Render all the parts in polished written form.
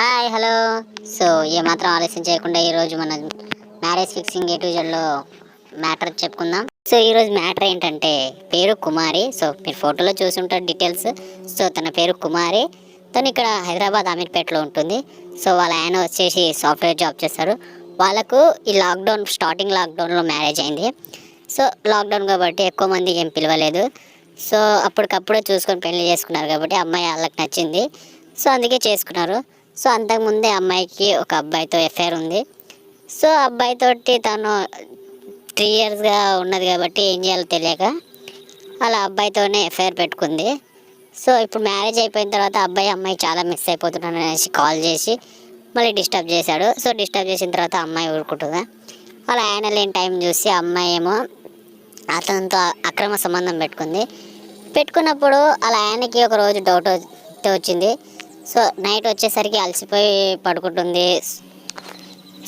Hi hello. So ఏమాత్రం ఆలస్యం చేయకుండా ఈరోజు మన మ్యారేజ్ ఫిక్సింగ్ A to Zలో మ్యాటర్ చెప్పుకుందాం. సో ఈరోజు మ్యాటర్ ఏంటంటే పేరు కుమారి. సో మీరు ఫోటోలో చూసుంటారు డీటెయిల్స్. సో తన పేరు కుమారి. తను ఇక్కడ హైదరాబాద్ అమీర్పేటలో ఉంటుంది. సో వాళ్ళ ఆయన వచ్చేసి సాఫ్ట్వేర్ జాబ్ చేస్తారు. వాళ్ళకు ఈ స్టార్టింగ్ లాక్డౌన్లో మ్యారేజ్ అయింది. సో లాక్డౌన్ కాబట్టి ఎక్కువ మందికి ఏం పిలవలేదు. సో అప్పటికప్పుడే చూసుకొని పెళ్లి చేసుకున్నారు కాబట్టి అమ్మాయి వాళ్ళకి నచ్చింది. సో అందుకే చేసుకున్నారు. సో అంతకుముందే అమ్మాయికి ఒక అబ్బాయితో ఎఫ్ఐఆర్ ఉంది. సో అబ్బాయితోటి తను 3 ఇయర్స్గా ఉన్నది కాబట్టి ఏం చేయాలో తెలియక అలా అబ్బాయితోనే ఎఫ్ఐఆర్ పెట్టుకుంది. సో ఇప్పుడు మ్యారేజ్ అయిపోయిన తర్వాత అమ్మాయి చాలా మిస్ అయిపోతున్నాను అనేసి కాల్ చేసి మళ్ళీ డిస్టర్బ్ చేశాడు. సో డిస్టర్బ్ చేసిన తర్వాత అమ్మాయి ఊరుకుంటుందా, అలా ఆయన లేని టైం చూసి అమ్మాయి ఏమో అతనితో అక్రమ సంబంధం పెట్టుకున్నప్పుడు అలా ఆయనకి ఒక రోజు డౌట్ వచ్చింది. సో నైట్ వచ్చేసరికి అలసిపోయి పడుకుంటుంది.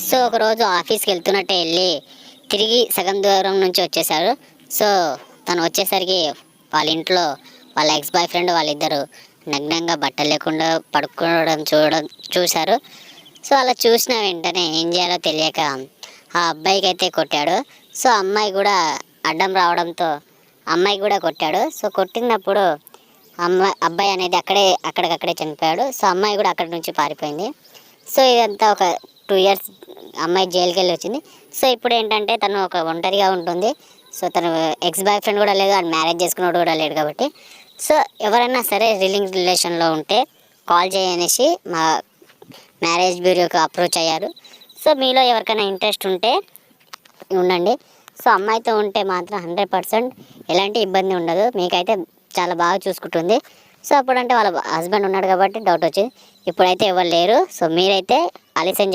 సో ఒకరోజు ఆఫీస్కి వెళ్తున్నట్టే వెళ్ళి తిరిగి సగం దూరం నుంచి వచ్చేసారు. సో తను వచ్చేసరికి వాళ్ళ ఇంట్లో వాళ్ళ ఎక్స్ బాయ్ ఫ్రెండ్ వాళ్ళిద్దరు నగ్నంగా బట్టలు లేకుండా పడుకోవడం చూశారు. సో అలా చూసిన వెంటనే ఏం చేయాలో తెలియక ఆ అబ్బాయికి అయితే కొట్టాడు. సో అమ్మాయి కూడా అడ్డం రావడంతో అమ్మాయి కూడా కొట్టాడు. సో కొట్టినప్పుడు అబ్బాయి అనేది అక్కడికక్కడే చనిపోయాడు. సో అమ్మాయి కూడా అక్కడి నుంచి పారిపోయింది. సో ఇదంతా ఒక 2 ఇయర్స్ అమ్మాయి జైలుకి వెళ్ళి వచ్చింది. సో ఇప్పుడు ఏంటంటే తను ఒక ఒంటరిగా ఉంటుంది. సో తను ఎక్స్ బాయ్ ఫ్రెండ్ కూడా లేదు, అండ్ మ్యారేజ్ చేసుకున్నాడు కూడా లేడు కాబట్టి సో ఎవరైనా సరే రిలేషన్లో ఉంటే కాల్ చేయనేసి మా మ్యారేజ్ బ్యూరోకి అప్రోచ్ అయ్యారు. సో మీలో ఎవరికైనా ఇంట్రెస్ట్ ఉంటే ఉండండి. సో అమ్మాయితో ఉంటే మాత్రం 100% ఎలాంటి ఇబ్బంది ఉండదు, మీకైతే చాలా బాగా చూసుకుంటుంది. సో అప్పుడంటే వాళ్ళ హస్బెండ్ ఉన్నాడు కాబట్టి డౌట్ వచ్చింది. ఇప్పుడైతే ఎవరు లేరు. సో మీరైతే ఆలస్యం